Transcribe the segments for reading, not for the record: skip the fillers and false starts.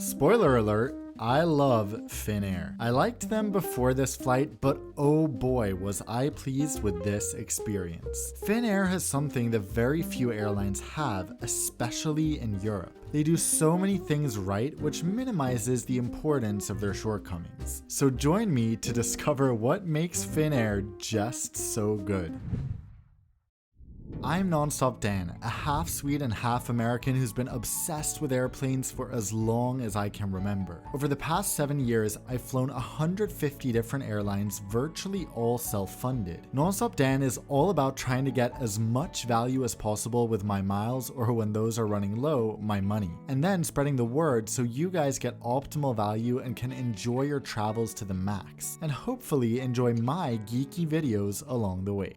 Spoiler alert, I love Finnair. I liked them before this flight, but oh boy was I pleased with this experience. Finnair has something that very few airlines have, especially in Europe. They do so many things right, which minimizes the importance of their shortcomings. So join me to discover what makes Finnair just so good. I'm Nonstop Dan, a half Swede and half American who's been obsessed with airplanes for as long as I can remember. Over the past 7 years, I've flown 150 different airlines, virtually all self-funded. Nonstop Dan is all about trying to get as much value as possible with my miles, or when those are running low, my money. And then spreading the word so you guys get optimal value and can enjoy your travels to the max. And hopefully enjoy my geeky videos along the way.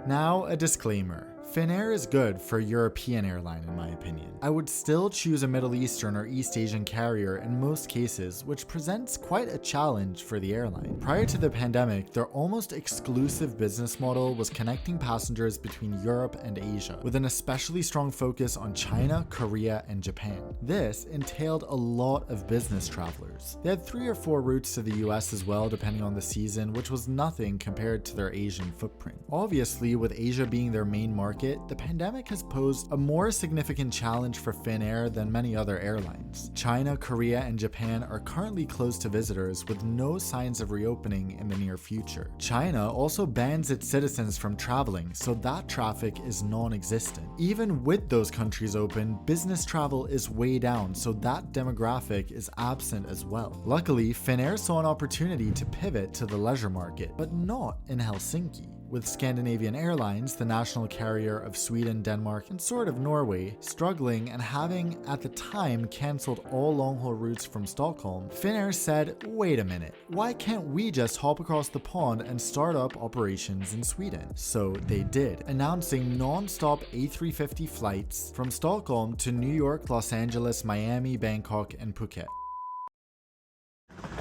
Now, a disclaimer. Finnair is good for a European airline in my opinion. I would still choose a Middle Eastern or East Asian carrier in most cases, which presents quite a challenge for the airline. Prior to the pandemic, their almost exclusive business model was connecting passengers between Europe and Asia, with an especially strong focus on China, Korea, and Japan. This entailed a lot of business travelers. They had 3 or 4 routes to the US as well, depending on the season, which was nothing compared to their Asian footprint. Obviously, with Asia being their main market, the pandemic has posed a more significant challenge for Finnair than many other airlines. China, Korea, and Japan are currently closed to visitors with no signs of reopening in the near future. China also bans its citizens from traveling, so that traffic is non-existent. Even with those countries open, business travel is way down, so that demographic is absent as well. Luckily, Finnair saw an opportunity to pivot to the leisure market, but not in Helsinki. With Scandinavian Airlines, the national carrier of Sweden, Denmark, and sort of Norway, struggling and having at the time cancelled all long-haul routes from Stockholm, Finnair said, wait a minute, why can't we just hop across the pond and start up operations in Sweden? So they did, announcing non-stop A350 flights from Stockholm to New York, Los Angeles, Miami, Bangkok, and Phuket.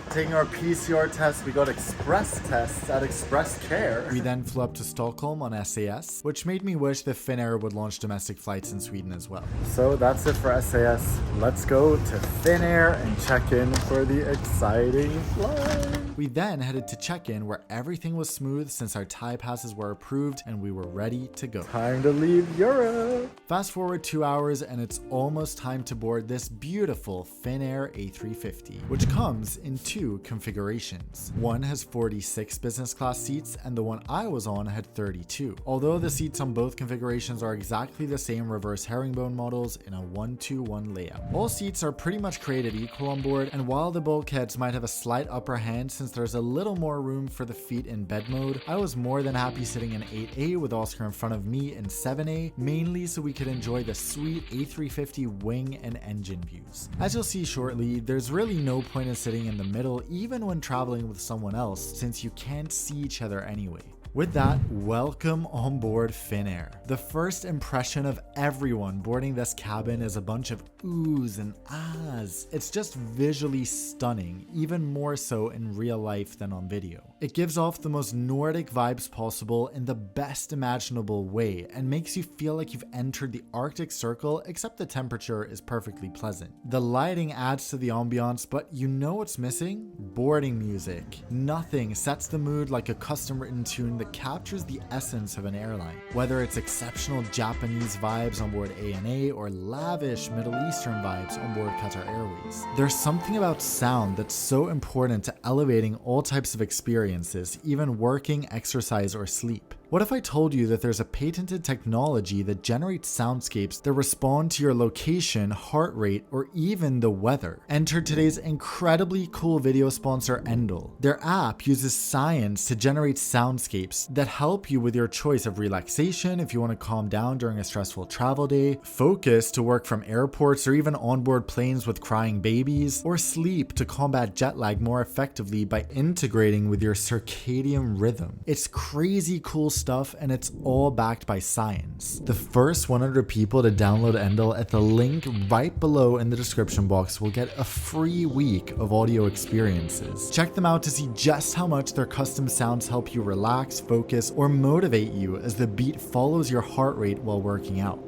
Taking our PCR test, we got express tests at Express Care. We then flew up to Stockholm on SAS, which made me wish that Finnair would launch domestic flights in Sweden as well. So that's it for SAS. Let's go to Finnair and check in for the exciting flight. We then headed to check-in where everything was smooth since our Thai passes were approved and we were ready to go. Time to leave Europe! Fast forward 2 hours and it's almost time to board this beautiful Finnair A350, which comes in 2 configurations. One has 46 business class seats and the one I was on had 32. Although the seats on both configurations are exactly the same reverse herringbone models in a 1-2-1 layout. All seats are pretty much created equal on board, and while the bulkheads might have a slight upper hand since there's a little more room for the feet in bed mode, I was more than happy sitting in 8A with Oscar in front of me in 7A, mainly so we could enjoy the sweet A350 wing and engine views. As you'll see shortly, there's really no point in sitting in the middle even when traveling with someone else since you can't see each other anyway. With that, welcome on board Finnair. The first impression of everyone boarding this cabin is a bunch of oohs and ahs. It's just visually stunning, even more so in real life than on video. It gives off the most Nordic vibes possible in the best imaginable way and makes you feel like you've entered the Arctic Circle, except the temperature is perfectly pleasant. The lighting adds to the ambiance, but you know what's missing? Boarding music. Nothing sets the mood like a custom-written tune that captures the essence of an airline. Whether it's exceptional Japanese vibes on board ANA or lavish Middle Eastern vibes on board Qatar Airways. There's something about sound that's so important to elevating all types of experiences, even working, exercise, or sleep. What if I told you that there's a patented technology that generates soundscapes that respond to your location, heart rate, or even the weather? Enter today's incredibly cool video sponsor, Endel. Their app uses science to generate soundscapes that help you with your choice of relaxation if you want to calm down during a stressful travel day, focus to work from airports or even onboard planes with crying babies, or sleep to combat jet lag more effectively by integrating with your circadian rhythm. It's crazy cool stuff, and it's all backed by science. The first 100 people to download Endel at the link right below in the description box will get a free week of audio experiences. Check them out to see just how much their custom sounds help you relax, focus, or motivate you as the beat follows your heart rate while working out.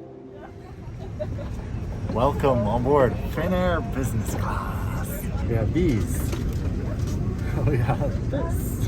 Welcome on board Finnair Business Class. We have these. We have this.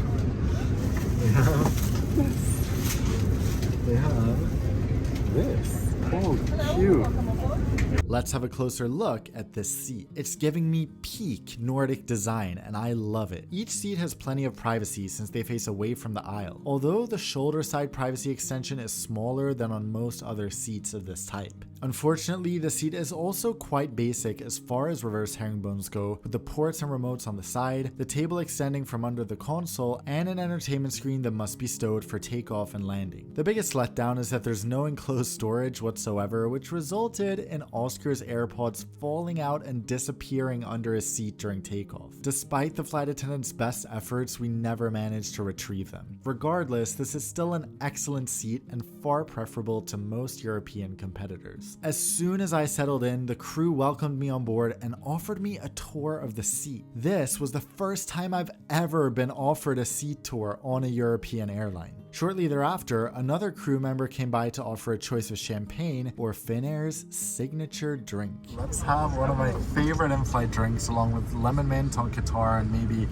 We have this. We have this. Oh, cute. Let's have a closer look at this seat. It's giving me peak Nordic design and I love it. Each seat has plenty of privacy since they face away from the aisle, although the shoulder side privacy extension is smaller than on most other seats of this type. Unfortunately, the seat is also quite basic as far as reverse herringbones go, with the ports and remotes on the side, the table extending from under the console, and an entertainment screen that must be stowed for takeoff and landing. The biggest letdown is that there's no enclosed storage whatsoever, which resulted in Oscar's AirPods falling out and disappearing under his seat during takeoff. Despite the flight attendant's best efforts, we never managed to retrieve them. Regardless, this is still an excellent seat and far preferable to most European competitors. As soon as I settled in, the crew welcomed me on board and offered me a tour of the seat. This was the first time I've ever been offered a seat tour on a European airline. Shortly thereafter, another crew member came by to offer a choice of champagne or Finnair's signature drink. Let's have one of my favorite in-flight drinks along with lemon mint on Qatar and maybe,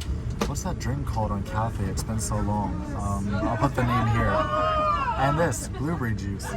what's that drink called on Cathay? It's been so long. I'll put the name here. And this, blueberry juice.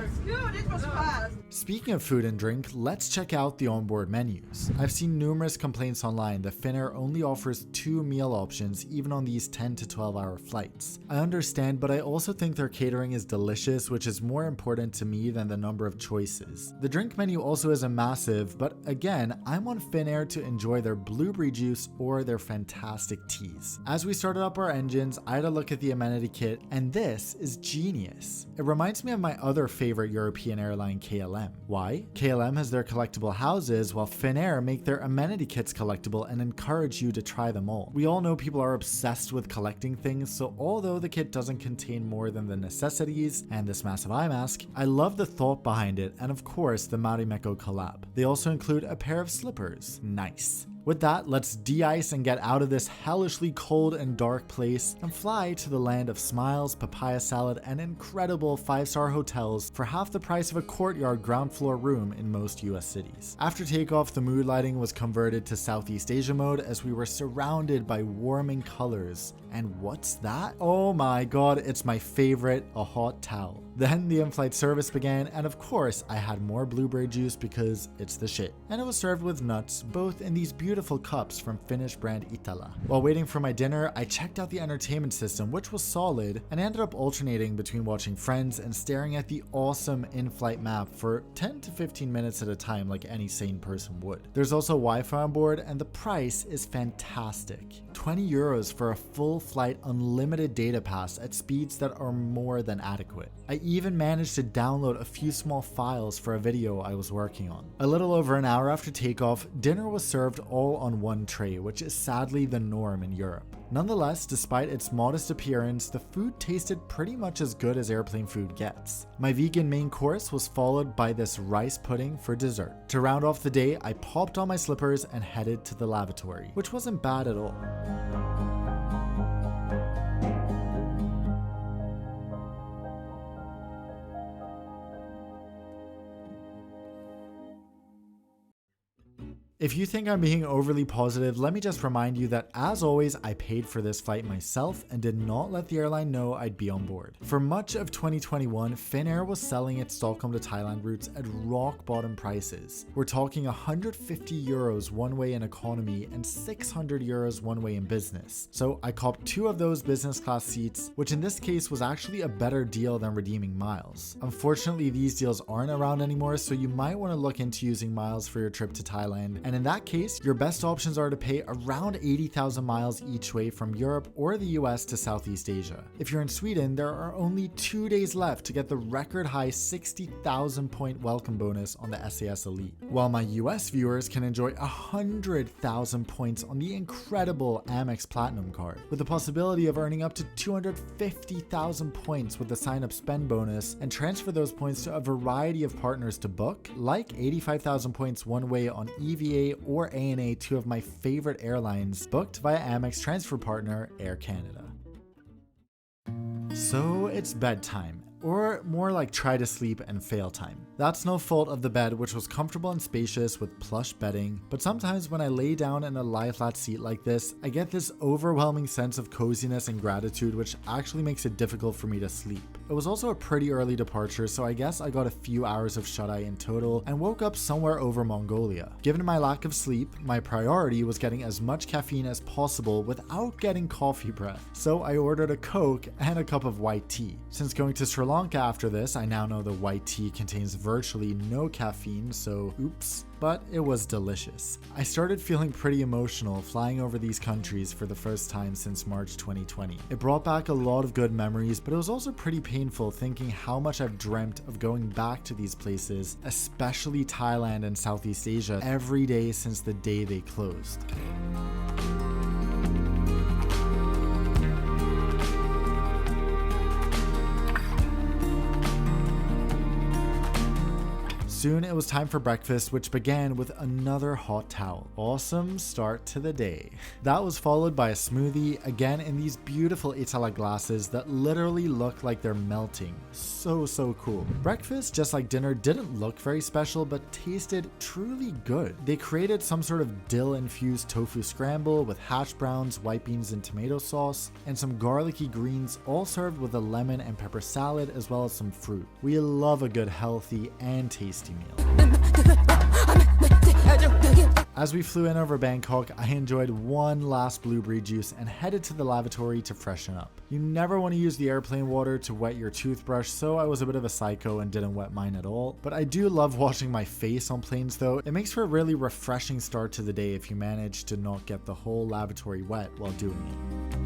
Speaking of food and drink, let's check out the onboard menus. I've seen numerous complaints online that Finnair only offers 2 meal options even on these 10 to 12 hour flights. I understand, but I also think their catering is delicious, which is more important to me than the number of choices. The drink menu also isn't massive, but again, I'm on Finnair to enjoy their blueberry juice or their fantastic teas. As we started up our engines, I had a look at the amenity kit, and this is genius. It reminds me of my other favorite European airline, KLM. Why? KLM has their collectible houses, while Finnair make their amenity kits collectible and encourage you to try them all. We all know people are obsessed with collecting things, so although the kit doesn't contain more than the necessities and this massive eye mask, I love the thought behind it and of course the Marimekko collab. They also include a pair of slippers. Nice. With that, let's de-ice and get out of this hellishly cold and dark place and fly to the land of smiles, papaya salad, and incredible 5-star hotels for half the price of a courtyard ground floor room in most US cities. After takeoff, the mood lighting was converted to Southeast Asia mode as we were surrounded by warming colors. And what's that? Oh my god, it's my favorite, a hot towel. Then the in-flight service began, and of course I had more blueberry juice because it's the shit. And it was served with nuts, both in these beautiful cups from Finnish brand Itala. While waiting for my dinner, I checked out the entertainment system, which was solid, and ended up alternating between watching Friends and staring at the awesome in-flight map for 10 to 15 minutes at a time like any sane person would. There's also Wi-Fi on board, and the price is fantastic. 20 euros for a full flight unlimited data pass at speeds that are more than adequate. I even managed to download a few small files for a video I was working on. A little over an hour after takeoff, dinner was served all on one tray, which is sadly the norm in Europe. Nonetheless, despite its modest appearance, the food tasted pretty much as good as airplane food gets. My vegan main course was followed by this rice pudding for dessert. To round off the day, I popped on my slippers and headed to the lavatory, which wasn't bad at all. If you think I'm being overly positive, let me just remind you that as always, I paid for this flight myself and did not let the airline know I'd be on board. For much of 2021, Finnair was selling its Stockholm to Thailand routes at rock bottom prices. We're talking 150 euros one way in economy and 600 euros one way in business. So I copped 2 of those business class seats, which in this case was actually a better deal than redeeming miles. Unfortunately, these deals aren't around anymore, so you might want to look into using miles for your trip to Thailand. And in that case, your best options are to pay around 80,000 miles each way from Europe or the US to Southeast Asia. If you're in Sweden, there are only 2 days left to get the record high 60,000 point welcome bonus on the SAS Elite, while my US viewers can enjoy 100,000 points on the incredible Amex Platinum card, with the possibility of earning up to 250,000 points with the sign-up spend bonus and transfer those points to a variety of partners to book, like 85,000 points one way on EVA or ANA, 2 of my favorite airlines, booked via Amex transfer partner Air Canada. So it's bedtime. or more like try to sleep and fail time. That's no fault of the bed, which was comfortable and spacious with plush bedding, but sometimes when I lay down in a lie-flat seat like this, I get this overwhelming sense of coziness and gratitude, which actually makes it difficult for me to sleep. It was also a pretty early departure, so I guess I got a few hours of shut-eye in total and woke up somewhere over Mongolia. Given my lack of sleep, my priority was getting as much caffeine as possible without getting coffee breath, so I ordered a Coke and a cup of white tea. Since going to Sri Lanka after this, I now know the white tea contains virtually no caffeine, so oops. But it was delicious. I started feeling pretty emotional flying over these countries for the first time since March 2020. It brought back a lot of good memories, but it was also pretty painful thinking how much I've dreamt of going back to these places, especially Thailand and Southeast Asia, every day since the day they closed. Soon it was time for breakfast, which began with another hot towel. Awesome start to the day. That was followed by a smoothie, again in these beautiful Itala glasses that literally look like they're melting. So cool. Breakfast, just like dinner, didn't look very special, but tasted truly good. They created some sort of dill-infused tofu scramble with hash browns, white beans and tomato sauce, and some garlicky greens, all served with a lemon and pepper salad, as well as some fruit. We love a good healthy and tasty meal. As we flew in over Bangkok, I enjoyed one last blueberry juice and headed to the lavatory to freshen up. You never want to use the airplane water to wet your toothbrush, so I was a bit of a psycho and didn't wet mine at all. But I do love washing my face on planes though. It makes for a really refreshing start to the day if you manage to not get the whole lavatory wet while doing it.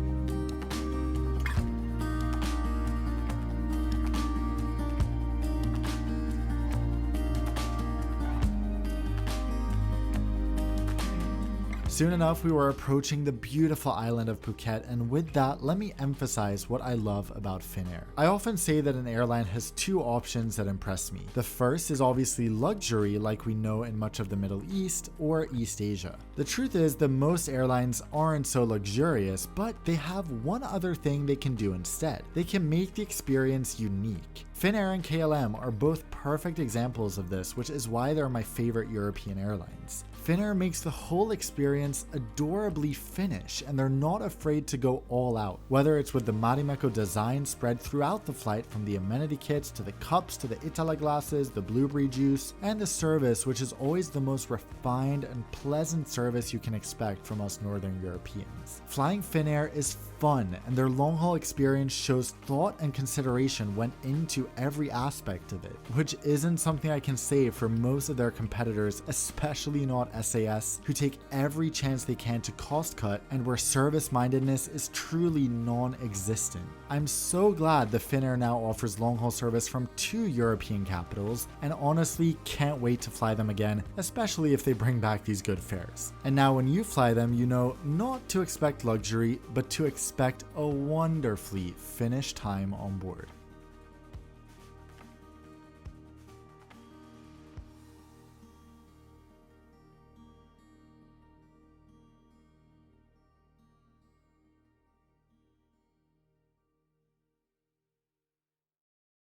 Soon enough, we were approaching the beautiful island of Phuket, and with that, let me emphasize what I love about Finnair. I often say that an airline has two options that impress me. The first is obviously luxury, like we know in much of the Middle East or East Asia. The truth is that most airlines aren't so luxurious, but they have one other thing they can do instead. They can make the experience unique. Finnair and KLM are both perfect examples of this, which is why they're my favorite European airlines. Finnair makes the whole experience adorably Finnish, and they're not afraid to go all out. Whether it's with the Marimekko design spread throughout the flight, from the amenity kits to the cups to the Itala glasses, the blueberry juice, and the service, which is always the most refined and pleasant service you can expect from us Northern Europeans. Flying Finnair is fun, and their long-haul experience shows thought and consideration went into every aspect of it, which isn't something I can say for most of their competitors, especially not SAS, who take every chance they can to cost cut and where service-mindedness is truly non-existent. I'm so glad that Finnair now offers long-haul service from 2 European capitals, and honestly can't wait to fly them again, especially if they bring back these good fares. And now when you fly them, you know not to expect luxury, but to expect a wonderfully Finnish time on board.